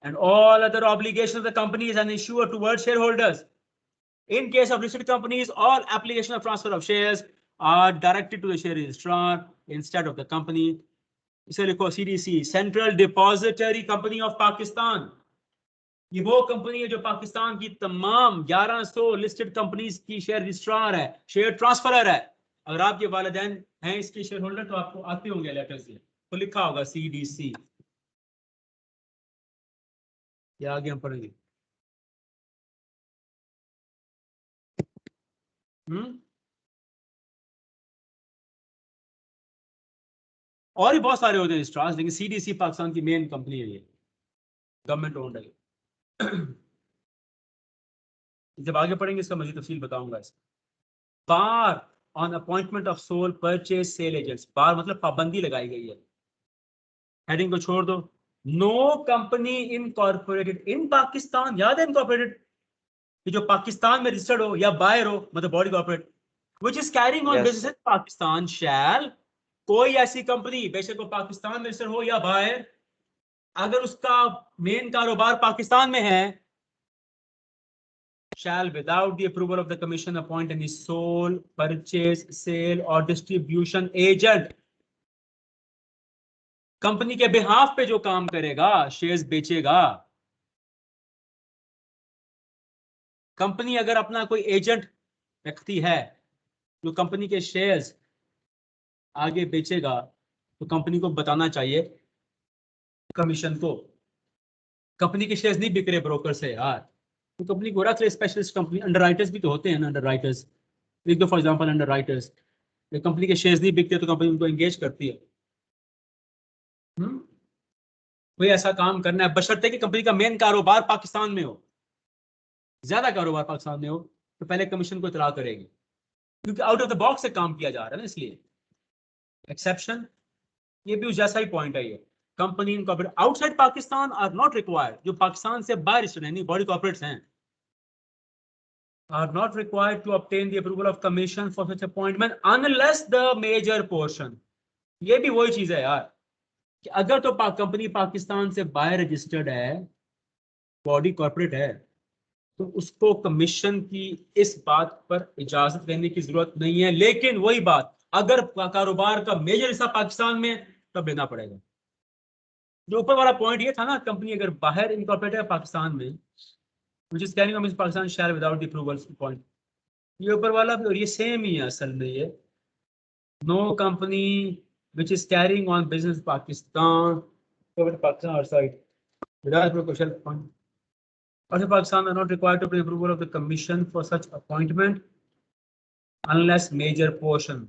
and all other obligations of the companies and ensure towards shareholders. In case of listed companies, all application of transfer of shares are directed to the share registrar instead of the company. इसे लिखो CDC, Central Depository Company of Pakistan. ये वो company है जो पाकिस्तान की तमाम 1100 listed companies की share registrar है, शेयर ट्रांसफरर है. अगर आपके वालिदैन हैं इसके शेयर होल्डर तो आपको आते होंगे लेटर से, तो लिखा होगा CDC. ये आगे हम पढ़ेंगे. और भी बहुत सारे होते हैं रजिस्ट्रार्स, लेकिन CDC पाकिस्तान की मेन कंपनी है, ये गवर्नमेंट ओन्ड है. जब आगे पढ़ेंगे इसका मजीद तफसील बताऊंगा. Bar on appointment of sole purchase sale agents, bar मतलब पाबंदी लगाई गई है. हेडिंग को छोड़ दो. No company incorporated in Pakistan, याद है इनकॉर्पोरेटेड कि जो पाकिस्तान में रजिस्टर्ड हो या बायर हो, मतलब body corporate which is carrying on business in Pakistan shall, कोई ऐसी कंपनी बेशक वो पाकिस्तान में रजिस्टर्ड हो या बायर, अगर उसका मेन कारोबार पाकिस्तान में है, shall without the approval of the commission appoint any sole purchase, sale or distribution agent. Company के बिहाफ पे जो काम करेगा, शेयर्स बेचेगा. कंपनी अगर अपना कोई एजेंट रखती है जो कंपनी के शेयर्स आगे बेचेगा, तो कंपनी को बताना चाहिए कमीशन को. कंपनी के शेयर्स नहीं बिक रहे ब्रोकर से यार, तो कंपनी को रख ले. स्पेशलिस्ट कंपनी, अंडरराइटर्स भी तो होते हैं ना, अंडरराइटर्स लिख दो फॉर एग्जांपल अंडरराइटर्स. ये कंपनी के शेयर्स नहीं बिकते तो कंपनी उनको एंगेज करती है. कोई ऐसा काम करना है बशर्ते कि कंपनी का मेन कारोबार पाकिस्तान में हो, ज्यादा कारोबार पाकिस्तान में हो, तो पहले कमीशन को इतला करेगी, क्योंकि आउट ऑफ द बॉक्स से काम किया जा रहा है ना, इसलिए एक्सेप्शन. ये भी उस जैसा ही पॉइंट है. ये company incorporate outside Pakistan are not required, जो पाकिस्तान से बाहर रजिस्टर्ड है, नहीं बॉडी कॉर्पोरेट्स हैं. are not required to obtain the approval of commission for such appointment unless the major portion. ये भी वही चीज है यार कि अगर तो कंपनी पाकिस्तान से बाहर रजिस्टर्ड है, बॉडी कॉर्पोरेट है, तो उसको कमीशन की इस बात पर इजाजत लेने की जरूरत नहीं है। लेकिन वही बात, अगर कारोबार का मेजर हिस्सा पाकिस्तान में, तब लेना पड़ेगा। जो ऊपर वाला पॉइंट ये था ना, कंपनी अगर बाहर इनकॉर्पोरेट है पाकिस्तान में, which is carrying on Pakistan share without the approval point, ये ऊपर वाला भी, और ये सेम ही है असल में। ये no company which is carrying on business Pakistan outside without approval point outside Pakistan are not required to obtain approval of the commission for such appointment unless major portion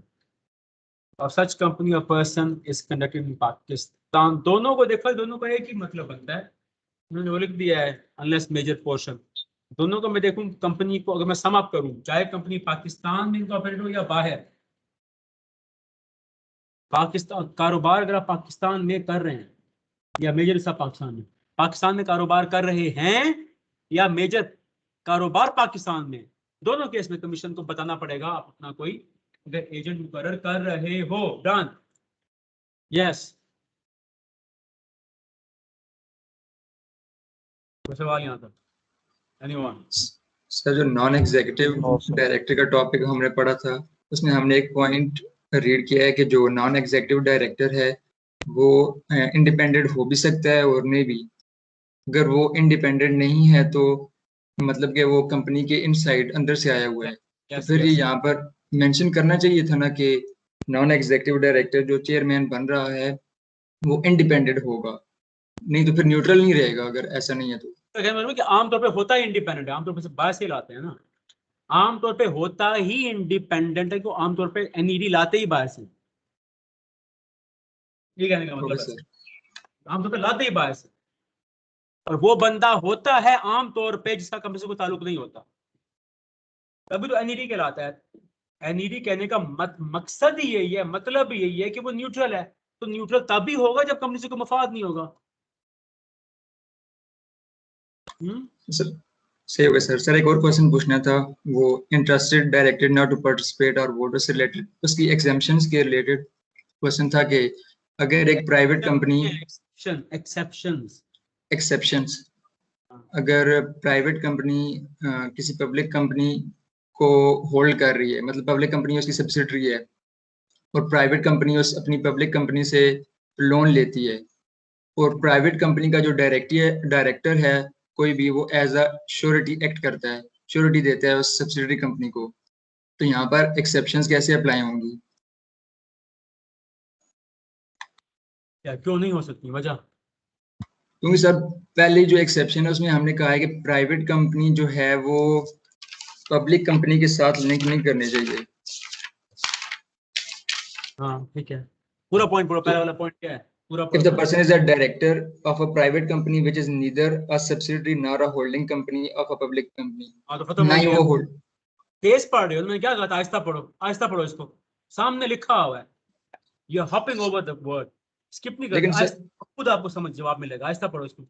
of such company or person is conducted in Pakistan। दोनों को देखो, दोनों का एक ही मतलब बनता है। उन्होंने वो लिख दिया है अनलेस मेजर पोर्शन। दोनों को मैं देखूं, कंपनी को अगर मैं सम अप करूं, चाहे कंपनी पाकिस्तान में इनकॉर्पोरेट हो या बाहर, पाकिस्तान कारोबार अगर आप पाकिस्तान में कर रहे हैं या मेजर हिस्सा पाकिस्तान में कारोबार कर रहे हैं या मेजर कारोबार पाकिस्तान में, दोनों केस में कमीशन को बताना पड़ेगा। आप अपना कोई अगर एजेंट मुकर्रर कर रहे हो। डन? यस। सवाल यहाँ तक? एनीवन? सर जो नॉन एग्जीक्यूटिव डायरेक्टर का टॉपिक हमने पढ़ा था, उसमें हमने एक पॉइंट रीड किया है कि जो नॉन एग्जीक्यूटिव डायरेक्टर है वो इंडिपेंडेंट हो भी सकता है और नहीं भी। अगर वो इंडिपेंडेंट नहीं है तो मतलब कि वो कंपनी के इनसाइड अंदर से आया हुआ है, तो फिर ये यहाँ पर मेंशन करना चाहिए था ना कि नॉन एग्जीक्यूटिव डायरेक्टर जो चेयरमैन बन रहा है वो इंडिपेंडेंट होगा, नहीं तो फिर न्यूट्रल नहीं रहेगा अगर ऐसा नहीं है तो। कि आमतौर पे होता ही इंडिपेंडेंट है, आमतौर पे बाहर से लाते हैं ना, आमतौर पे होता ही इंडिपेंडेंट है, को आमतौर पे एनईडी लाते ही बाहर से। ये कहने का मतलब है आमतौर पे लाते ही बाहर से, और वो बंदा होता है आमतौर पे जिसका कंपनी से कोई ताल्लुक नहीं होता, तभी तो एनईडी कहलाता है। एनईडी कहने का मकसद ही यही है, मतलब यही है कि वो न्यूट्रल है। तो न्यूट्रल तभी होगा जब कंपनी से कोई मफाद नहीं होगा। सही हो गया सर। सर एक और क्वेश्चन पूछना था, वो interested directed not to participate और वोट से रिलेटेड, उसकी एग्जेम्पशंस के रिलेटेड क्वेश्चन था कि अगर एक प्राइवेट कंपनी एक्सेप्शंस, अगर प्राइवेट कंपनी किसी पब्लिक कंपनी को होल्ड कर रही है, मतलब पब्लिक कंपनी उसकी सब्सिडरी है और प्राइवेट कंपनी उस अपनी पब्लिक कंपनी से लोन लेती है, और प्राइवेट कंपनी का जो डायरेक्टर है कोई भी, वो एज अ श्योरिटी एक्ट करता है, श्योरिटी देता है उस सब्सिडरी कंपनी को, तो यहाँ पर एक्सेप्शंस कैसे अप्लाई होंगी? क्या क्यों नहीं हो सकती वजह? क्योंकि सर पहले जो एक्सेप्शन है उसमें हमने कहा है कि प्राइवेट कंपनी जो है वो पब्लिक कंपनी के साथ लिंक नहीं करनी चाहिए। हाँ ठीक है, पूरा पहला वाला पॉइंट क्या है? If the person is a director of a private company which is neither a subsidiary nor a holding company of a public company, नहीं वो होल्ड। केस पढ़ रहे हो, मैंने क्या कहा था? आहिस्ता पढ़ो, आहिस्ता पढ़ो, इसको सामने लिखा हुआ है, you are hopping over the word, skip नहीं करना, खुद आपको समझ जवाब मिलेगा। आहिस्ता पढ़ो इसको।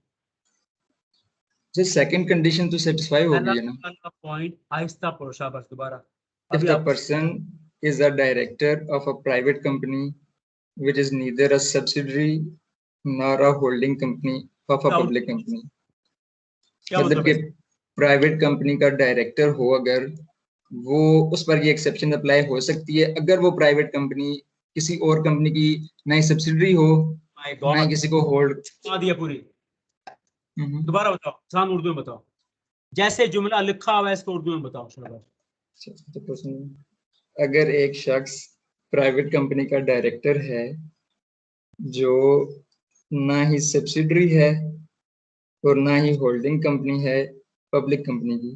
जो सेकंड कंडीशन तो सेटिस्फाई हो गई है ना? पॉइंट आहिस्ता पढ़ो, शाबाश। दोबारा, if the person is a director of a private company which is neither a subsidiary nor a holding company of a public company, मतलब कि प्राइवेट कंपनी का डायरेक्टर हो अगर, वो उस पर ये एक्सेप्शन अप्लाई हो सकती है अगर वो प्राइवेट कंपनी किसी और कंपनी की ना ही सब्सिडरी हो ना ही किसी को होल्ड दिया पूरी। दोबारा बताओ, आसान उर्दू में बताओ, जैसे जुमला लिखा हुआ है इसको उर्दू में बताओ। अगर एक शख्स प्राइवेट कंपनी का डायरेक्टर है जो ना ही सब्सिडरी है और ना ही होल्डिंग कंपनी है पब्लिक कंपनी की,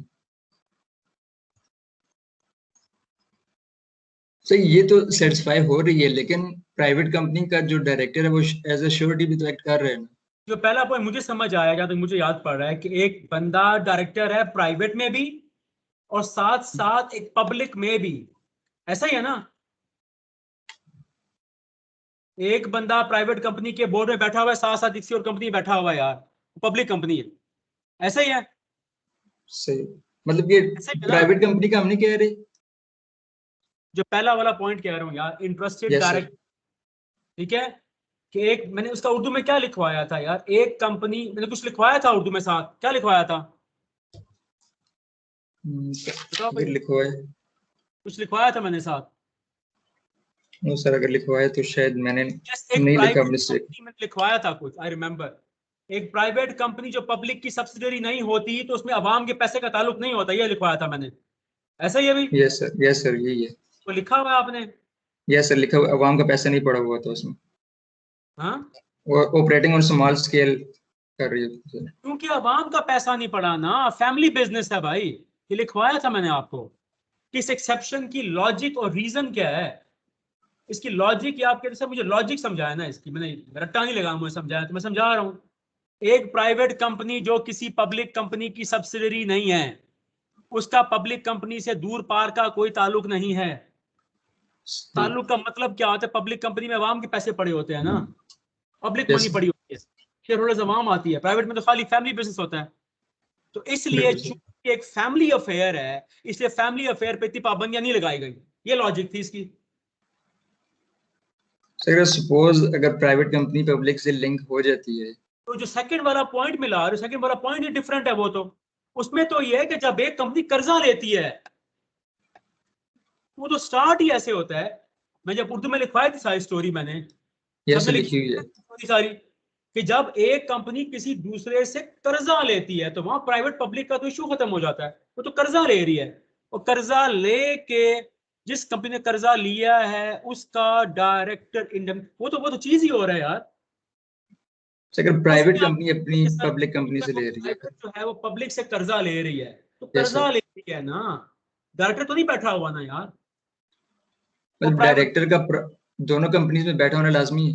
तो ये तो सेटिस्फाई हो रही है, लेकिन प्राइवेट कंपनी का जो डायरेक्टर है वो एज ए श्योरिटी भी तो एक्ट कर रहे हैं। जो पहला पॉइंट मुझे समझ आया, जहाँ तक मुझे याद पड़ रहा है कि एक बंदा डायरेक्टर है प्राइवेट में भी और साथ साथ एक पब्लिक में भी, ऐसा ही है ना? एक बंदा प्राइवेट कंपनी के बोर्ड में बैठा हुआ है, साथ साथ किसी और कंपनी में बैठा हुआ है, यार पब्लिक कंपनी है, ऐसा ही है। सही। मतलब ये ऐसे है ना, प्राइवेट कंपनी का हम नहीं कह रहे। जो पहला वाला पॉइंट कह रहा हूँ यार, इंटरेस्टेड Yes, sir. डायरेक्ट, ठीक है, कि एक मैंने उसका उर्दू में क्या लिखवाया था यार, एक कंपनी, मैंने कुछ लिखवाया था उर्दू में साथ, क्या लिखवाया था बताओ अगर भाई, लिखवाए, कुछ लिखवाया था मैंने साथ। नो सर, अगर लिखवाए तो शायद मैंने Yes, एक नहीं लिखा प्राइवेट मिस्टेक। कंपनी मैंने लिखवाया था कुछ, आई रिमेम्बर। एक प्राइवेट कंपनी जो पब्लिक की सब्सिडरी नहीं होती तो उसमें अवाम के पैसे का ताल्लुक नहीं होता, ये लिखवाया था मैंने, ऐसा ही है भाई, यस सर, यही है। तो लिखा हुआ है आपने। यस सर, लिखा हुआ, अवाम का पैसा नहीं पड़ा हुआ था उसमें, हाँ, ऑपरेटिंग ऑन स्मॉल स्केल कर रही है सर। क्योंकि अवाम का पैसा नहीं पड़ा ना, फैमिली बिजनेस है भाई, ये लिखवाया था मैंने आपको। किस एक्सेप्शन की लॉजिक और रीजन क्या है, इसकी लॉजिक, या आप कहते सर मुझे लॉजिक समझाया ना इसकी, मैंने रट्टा नहीं लगा, मुझे समझाया तो मैं समझा रहा हूँ। एक प्राइवेट कंपनी जो किसी पब्लिक कंपनी की सब्सिडरी नहीं है, उसका पब्लिक कंपनी से दूर पार का कोई ताल्लुक नहीं है। ताल्लुक का मतलब क्या होता है, पब्लिक कंपनी में अवाम के पैसे पड़े होते हैं ना, पब्लिक Yes, मनी पड़ी होती है, शेयर होल्डर्स अवाम आती है, प्राइवेट में तो खाली फैमिली बिजनेस होता है। तो इसलिए बिल्कुल सर। चूंकि एक फैमिली अफेयर है, इसलिए फैमिली अफेयर पे इतनी पाबंदियां नहीं लगाई गई, ये लॉजिक थी इसकी। सर सपोज अगर प्राइवेट कंपनी पब्लिक से लिंक हो जाती है, तो जो सेकंड वाला पॉइंट मिला, जो सेकंड वाला पॉइंट ही डिफरेंट है, वो तो उसमें तो ये है कि जब एक कंपनी कर्जा लेती है, वो तो स्टार्ट ही ऐसे होता है। मैं जब उर्दू में लिखवाई थी सारी स्टोरी मैंने, यस सबने सर, लिखी लिखी हुई है। स्टोरी सारी, कि जब एक कंपनी किसी दूसरे से कर्जा लेती है तो वहां प्राइवेट पब्लिक का तो इशू खत्म हो जाता है, वो तो कर्जा ले रही है, और कर्जा लेके जिस कंपनी ने कर्जा लिया है उसका डायरेक्टर इंडम, वो तो चीज ही हो रहा है यार। सर अगर प्राइवेट उसमें आप कंपनी अपनी सर, पब्लिक कंपनी से ले रही है, प्राइवेट जो है वो पब्लिक से कर्जा ले रही है, तो यस कर्जा सर, ले रही है ना, डायरेक्टर तो नहीं बैठा हुआ ना यार। वो मतलब प्राइवेट डायरेक्टर का दोनों कंपनीज में बैठा होना लाजमी है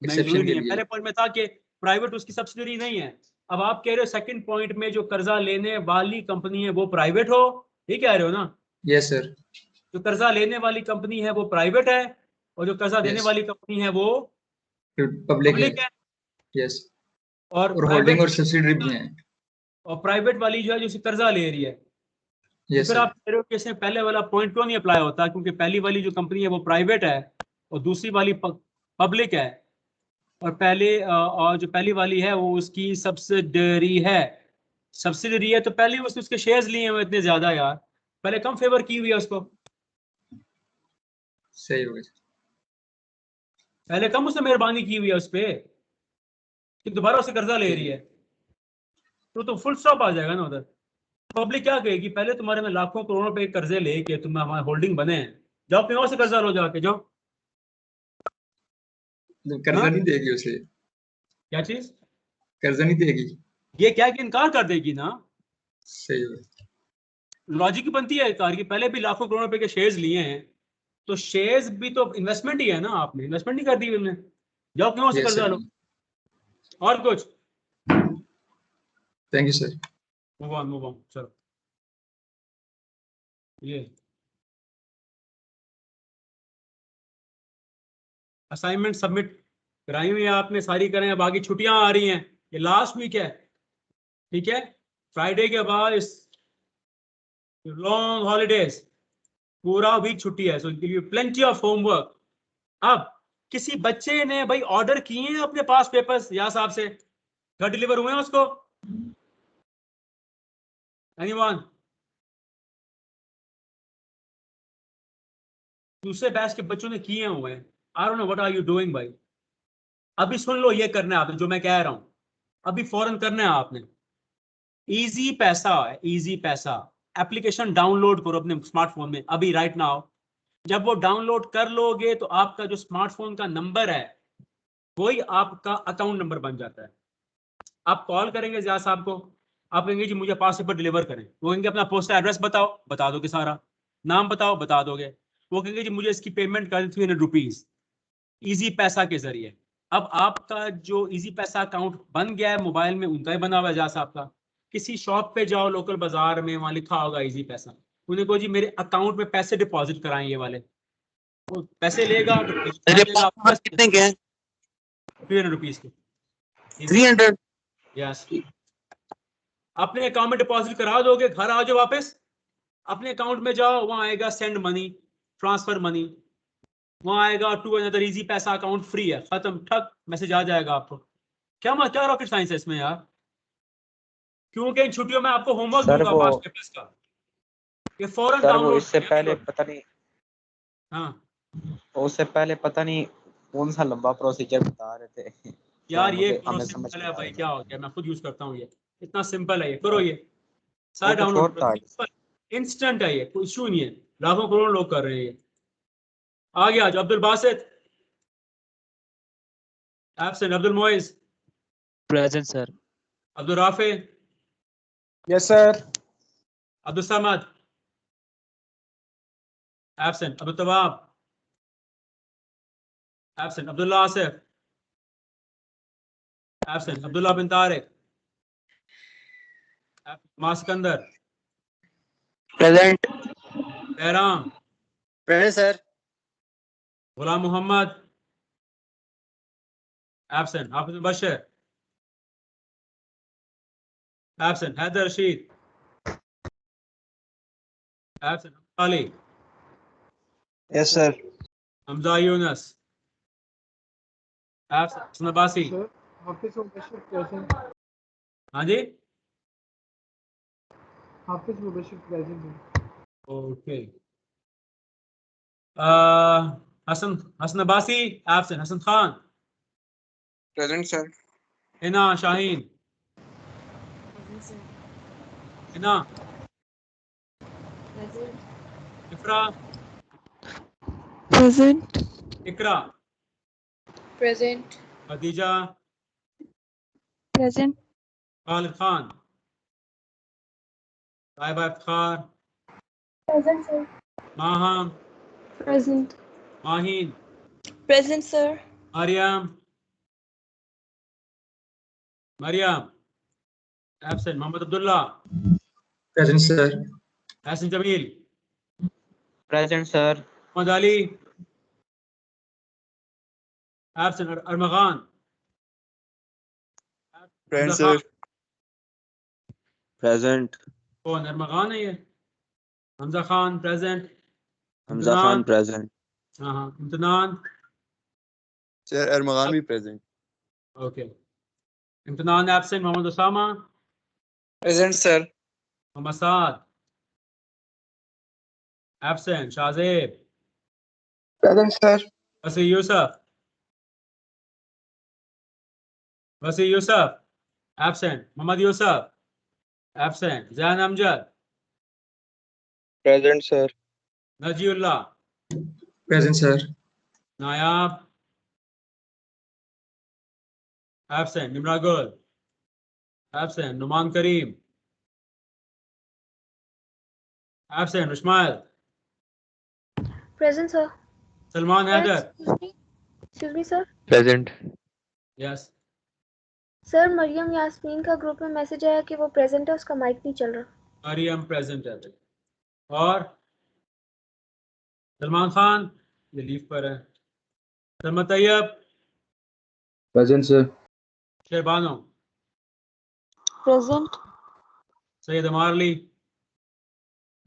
नहीं, जरूरी एक्सेप्शन के नहीं है, लिए। पहले पॉइंट में था कि प्राइवेट उसकी सब्सिडरी नहीं है। अब आप कह रहे हो सेकंड पॉइंट में जो कर्जा लेने वाली कंपनी है वो प्राइवेट हो, ये कह रहे हो ना, यस सर, जो कर्जा लेने वाली कंपनी है वो प्राइवेट है, और जो कर्जा देने यस, वाली कंपनी है वो पब्लिक है। पब्लिक है। यस, और और होल्डिंग प्राइवेट और सब्सिडरी भी है। और प्राइवेट वाली जो है जो उसे कर्जा ले रही है, तो यस फिर सर, आप कह रहे हो कि इसमें पहले वाला पॉइंट क्यों नहीं अप्लाई होता, क्योंकि पहली वाली जो कंपनी है वो प्राइवेट है और दूसरी वाली पब्लिक है, और और जो पहली वाली है वो उसकी सब्सिडरी है, सब्सिडरी है तो पहले उसने उसके शेयर्स लिए हैं इतने ज्यादा यार, पहले कम फेवर की हुई है उसको, सही हो गया। पहले कम उसने मेहरबानी की हुई है उस पर, कि दोबारा उसे कर्जा ले रही है, तो फुल स्टॉप आ जाएगा ना उधर। पब्लिक क्या कहेगी, पहले तुम्हारे में लाखों करोड़ों रुपए कर्जे लेके तुम हमारे होल्डिंग बने हैं, जाओ कहीं और से कर्जा लो जाके जाओ। मतलब कर्जा हाँ, नहीं देगी उसे, क्या चीज, कर्जा नहीं देगी। ये क्या कि इनकार कर देगी ना, सही हो गया। लॉजिक ही बनती है इनकार की, पहले भी लाखों करोड़ रुपए के शेयर्स लिए हैं, तो शेयर्स भी तो इन्वेस्टमेंट ही है ना, आपने इन्वेस्टमेंट नहीं कर दी उन्होंने, जाओ कहीं और से यस कर्जा सर, लो। और कुछ, thank you sir. Move on चलो। ये असाइनमेंट सबमिट कराई हुई है आपने, सारी करें, अब आगे छुट्टियां आ रही हैं, ये लास्ट वीक है, ठीक है, फ्राइडे के बाद इस लॉन्ग हॉलीडेज, पूरा वीक छुट्टी है, so give you plenty of homework. अब किसी बच्चे ने भाई ऑर्डर किए हैं अपने पास पेपर्स या साहब से, घर डिलीवर हुए हैं उसको, एनीवन, दूसरे बैच के बच्चों ने किए हुए हैं, I don't know what are you doing भाई। अभी सुन लो, ये करना है आपने जो मैं कह रहा हूं, अभी फौरन करना है आपने। इजी पैसा है, इजी पैसा, एप्लीकेशन डाउनलोड करो अपने स्मार्टफोन में अभी राइट नाउ। जब वो डाउनलोड कर लोगे तो आपका जो स्मार्टफोन का नंबर है वही आपका अकाउंट नंबर बन जाता है। आप कॉल करेंगे जिया साहब को, आप कहेंगे जी मुझे 5 पेपर डिलीवर करें, वो कहेंगे अपना पोस्टल एड्रेस बताओ, बता दोगे, सारा नाम बताओ, बता दोगे, वो कहेंगे जी मुझे इसकी पेमेंट कर 300 रुपीज इजी पैसा के जरिए। अब आपका जो इजी पैसा अकाउंट बन गया है मोबाइल में, उनका ही बना हुआ है जा साहब का, किसी शॉप पे जाओ लोकल बाजार में, वहां लिखा होगा इजी पैसा, उन्हें कहो जी मेरे अकाउंट में पैसे डिपॉजिट कराएं ये वाले, वो पैसे लेगा तो कितने के हैं? 300 रुपीज के, 300। यस, अपने अकाउंट में डिपॉजिट करा दोगे, घर आ जाओ वापस, अपने अकाउंट में जाओ, वहां आएगा सेंड मनी, ट्रांसफर मनी, वहां आएगा टू अनदर इजी, पैसा अकाउंट फ्री है, खत्म, ठक मैसेज आ जाएगा आपको। क्या रॉकेट साइंस है इसमें यार? क्योंकि इन छुट्टियों में आपको होमवर्क सर दूंगा वो 5 पेपर्स का, ये फौरन सर वो डाउनलोड इससे पहले पता नहीं हाँ उससे पहले पता नहीं कौन सा लंबा प्रोसीजर बता रहे थे। तो यार, ये हमें समझ सिंपल नहीं है आ भाई, रहा क्या हो गया, मैं खुद यूज करता हूँ, ये इतना सिंपल है, ये करो, ये सारा वो कुछ डाउनलोड और था। करो, इंस्टेंट है, ये कोई इशू नहीं है, लाखों करोड़ लोग कर रहे हैं ये। आगे आज Abdul Basit absent, Abdul Moiz present sir. Abdul Rafay, yes sir. Abdul Samad absent, Abdul Tawab absent, Abdullah Asif absent, Abdullah bin Tariq, Maskandar present. Bahram, present sir. Ghulam Mohammad absent, Hafiz Bashar absent, Haider Rashid absent, Ali yes sir. Hamza Younus absent, Hassan Abbasi Hafiz Mubashir present. हाँ जी Hafiz Mubashir present. Okay. Hassan Hassan Abbasi absent, Hassan Khan, present sir. Hina Shaheen, Hina, इफ्रा, Present. Iqra, Present. Khadija, Present. Khalid Khan, Taiba Iftikhar, Present, sir. Maham, Present. Maheen, Present, sir. Maryam, Maryam absent, Mohammad Abdullah, present sir. Hassan Jamil, present sir. Mohammad Ali absent, Armaghan, present Hamza Khan, sir. Present. कौन अरमगान है ये? Hamza Khan present, Hamza Khan Imtinan, present. हाँ हाँ, Imtinan, sir Armaghan भी present. Okay, Imtinan absent, Mohammad Usama, present sir. Mohammad Saad absent, Shahzeb, present sir. Wasi Yousuf, वसी Yusuf absent, Mohammad Yousuf absent, Zain Amjad, present sir. Najiullah, present sir. Nayab absent, Nimra Gul absent, Noman Karim absent, Usmail, Present, sir. Salman Sir, Haider, excuse me, sir. Present. Yes, sir Maryam Yasmeen का group में message आया कि वो present है, उसका माइक नहीं चल रहा। मरियम प्रेजेंट है, और सलमान खान ये लीव पर है, Salma Tayyab, present sir. Sherbano, Present. Syed Amarli,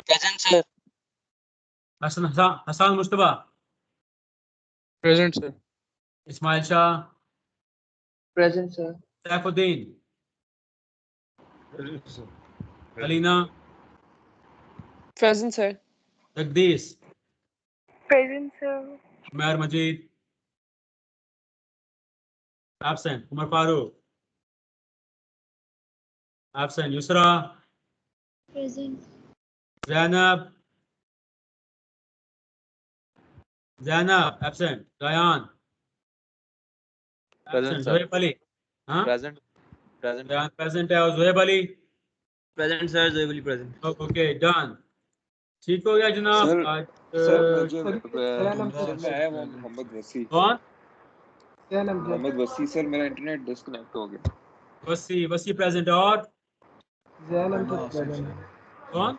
Present, sir. Hassan Hassaan Mujtaba, present sir. Ismail Shah, Present, sir. Saifuddin, Alina, Present, sir. Jagdish, Present, sir. Umar Majeed absent, Umar Farooq absent, Yusra, Present. Zainab, Zainab absent, Dayan present absent, sir. Zoheb Ali, हाँ प्रेजेंट। प्रेजेंट। दयान प्रेजेंट है, और Zoheb Ali, present sir. Zebli present. Okay done, ठीक हो गया जनाब। सर आज सर मैं जो सर में आया वो मोहम्मद वसी। कौन? मोहम्मद वसी सर, मेरा इंटरनेट डिस्कनेक्ट हो गया। वसी प्रेजेंट, और जैन अमजद प्रेजेंट। कौन?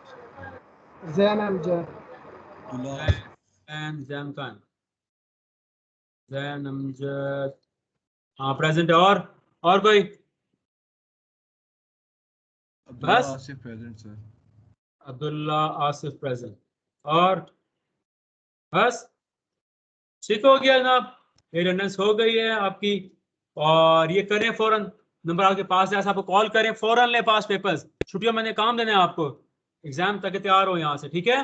जैन अमजद। जैन खान, जैन अमजद, हाँ प्रेजेंट है, और कोई? बस Asif present sir. Abdullah Asif present. और बस ठीक हो गया जनाब, अटेंडेंस हो गई है आपकी। और ये करें फौरन, नंबर आपके पास है, आपको कॉल करें, फौरन ले पास पेपर्स। छुट्टियों मैंने काम देना है आपको, एग्जाम तक तैयार हो यहाँ से, ठीक है।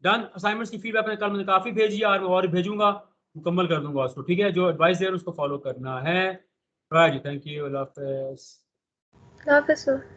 डन। असाइनमेंट्स की फीडबैक मैंने कल मैंने काफ़ी भेजी है और भेजूंगा, मुकम्मल कर दूंगा उसको, ठीक है। जो एडवाइस दे रहे हैं उसको फॉलो करना है। राइट जी, थैंक यू, अल्लाह हाफिज़। अल्लाह हाफ़िज़ सर।